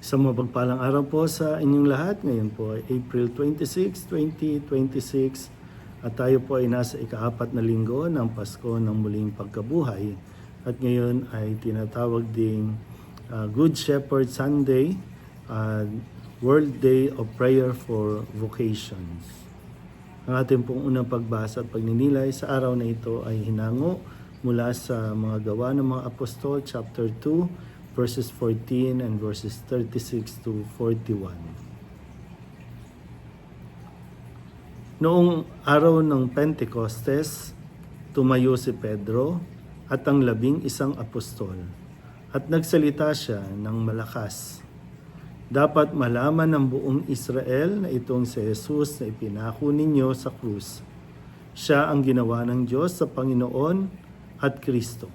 Isang mapagpalang araw po sa inyong lahat. Ngayon po ay April 26, 2026 at tayo po ay nasa ika-4 na linggo ng Pasko ng muling pagkabuhay. At ngayon ay tinatawag ding Good Shepherd Sunday, World Day of Prayer for Vocations. Ang ating pong unang pagbasa at pagninilay sa araw na ito ay hinango mula sa mga gawa ng mga apostol, chapter 2, verses 14 and verses 36 to 41. Noong araw ng Pentecostes, tumayo si Pedro at ang 11 apostol at nagsalita siya ng malakas. Dapat malaman ng buong Israel na itong si Jesus na ipinako ninyo sa krus. Siya ang ginawa ng Diyos sa Panginoon at Kristo.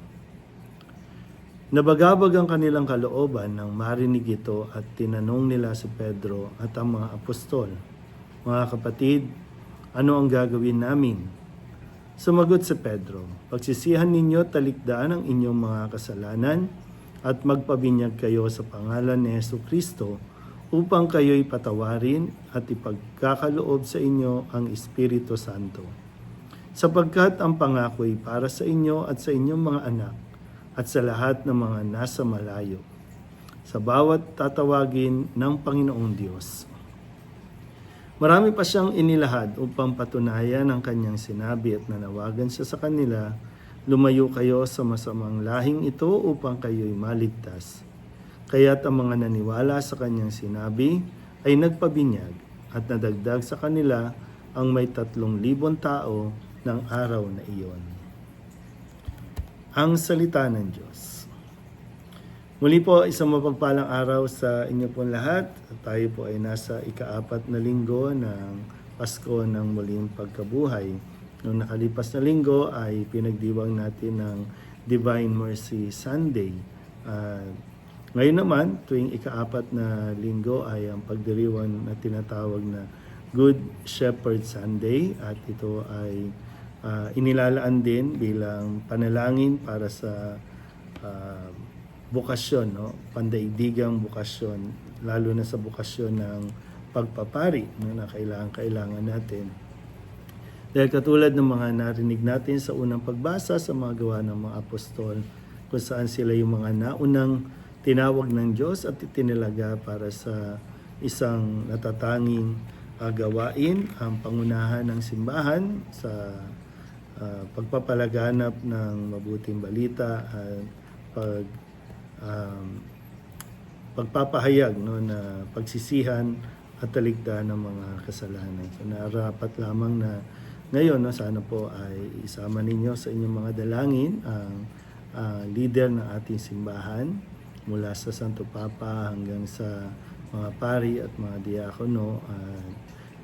Nabagabag ang kanilang kalooban nang marinig ito at tinanong nila si Pedro at ang mga apostol, "Mga kapatid, ano ang gagawin namin?" Sumagot si Pedro, "Pagsisihan ninyo talikdaan ang inyong mga kasalanan at magpabinyag kayo sa pangalan ni Jesucristo upang kayo'y patawarin at ipagkakaloob sa inyo ang Espiritu Santo. Sapagkat ang pangako'y para sa inyo at sa inyong mga anak, at sa lahat ng mga nasa malayo, sa bawat tatawagin ng Panginoong Diyos." Marami pa siyang inilahad upang patunayan ang kanyang sinabi at nanawagan siya sa kanila, "Lumayo kayo sa masamang lahing ito upang kayo'y maligtas." Kaya't ang mga naniwala sa kanyang sinabi ay nagpabinyag at nadagdag sa kanila ang may 3,000 tao ng araw na iyon. Ang salita ng Diyos. Muli po, isang mapagpalang araw sa inyo pong lahat. Tayo po ay nasa ika-4 na linggo ng Pasko ng muling pagkabuhay. Noong nakalipas na linggo ay pinagdiwang natin ng Divine Mercy Sunday. Ngayon naman, tuwing ika-4 na linggo ay ang pagdiriwang na tinatawag na Good Shepherd Sunday at ito ay inilalaan din bilang panalangin para sa bukasyon, no? Pandaigdigang bukasyon, lalo na sa bukasyon ng pagpapari, no? Na kailangan natin. Dahil katulad ng mga narinig natin sa unang pagbasa sa mga gawa ng mga apostol, kung saan sila yung mga naunang tinawag ng Diyos at itinilaga para sa isang natatanging gawain, ang pangunahan ng simbahan sa pagpapalaganap ng mabuting balita at pagpapahayag, no, na pagsisihan at talikdan ng mga kasalanan. So narapat lamang na ngayon, no, sana po ay isama ninyo sa inyong mga dalangin ang leader ng ating simbahan mula sa Santo Papa hanggang sa mga pari at mga diakono at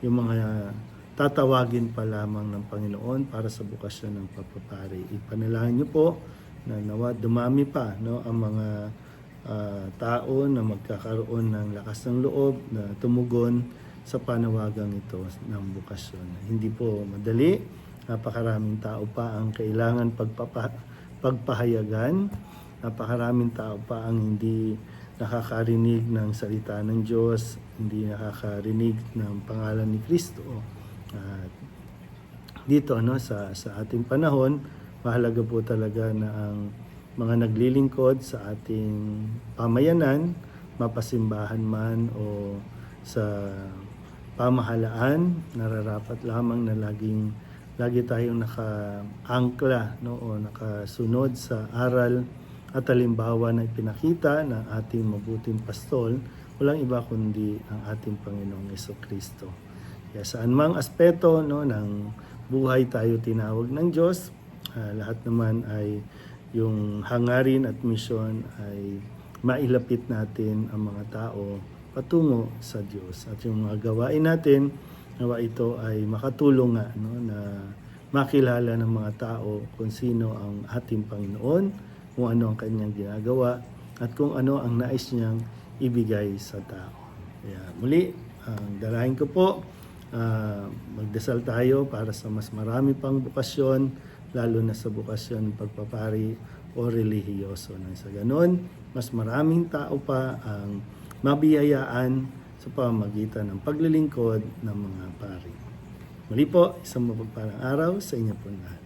yung mga tatawagin pa lamang ng Panginoon para sa bukasyon ng pagpapari. Ipanalangin niyo po na nawa dumami pa, no, ang mga tao na magkakaroon ng lakas ng loob na tumugon sa panawagang ito ng bukasyon. Hindi po madali, napakaraming tao pa ang kailangan pagpahayagan, napakaraming tao pa ang hindi nakakarinig ng salita ng Diyos, hindi nakakarinig ng pangalan ni Kristo. At dito, no, sa ating panahon, mahalaga po talaga na ang mga naglilingkod sa ating pamayanan, mapasimbahan man o sa pamahalaan, nararapat lamang na lagi tayong naka-angkla, no, o nakasunod sa aral at halimbawa na ipinakita ng ating mabuting pastol, walang iba kundi ang ating Panginoong Jesucristo. Kaya saan mang aspeto, no, ng buhay tayo tinawag ng Diyos, lahat naman ay yung hangarin at misyon ay mailapit natin ang mga tao patungo sa Diyos. At yung mga gawain natin Nawa ito ay makatulong nga no, na makilala ng mga tao kung sino ang ating Panginoon, kung ano ang kanyang ginagawa, at kung ano ang nais niyang ibigay sa tao. Kaya muli, ang dalahin ko po, magdasal tayo para sa mas marami pang bukasyon, lalo na sa bukasyon ng pagpapari o relihiyoso. Nang sa ganon, mas maraming tao pa ang mabiyayaan sa pamamagitan ng paglilingkod ng mga pari. Muli po, isang mapagpalang araw sa inyo po lahat.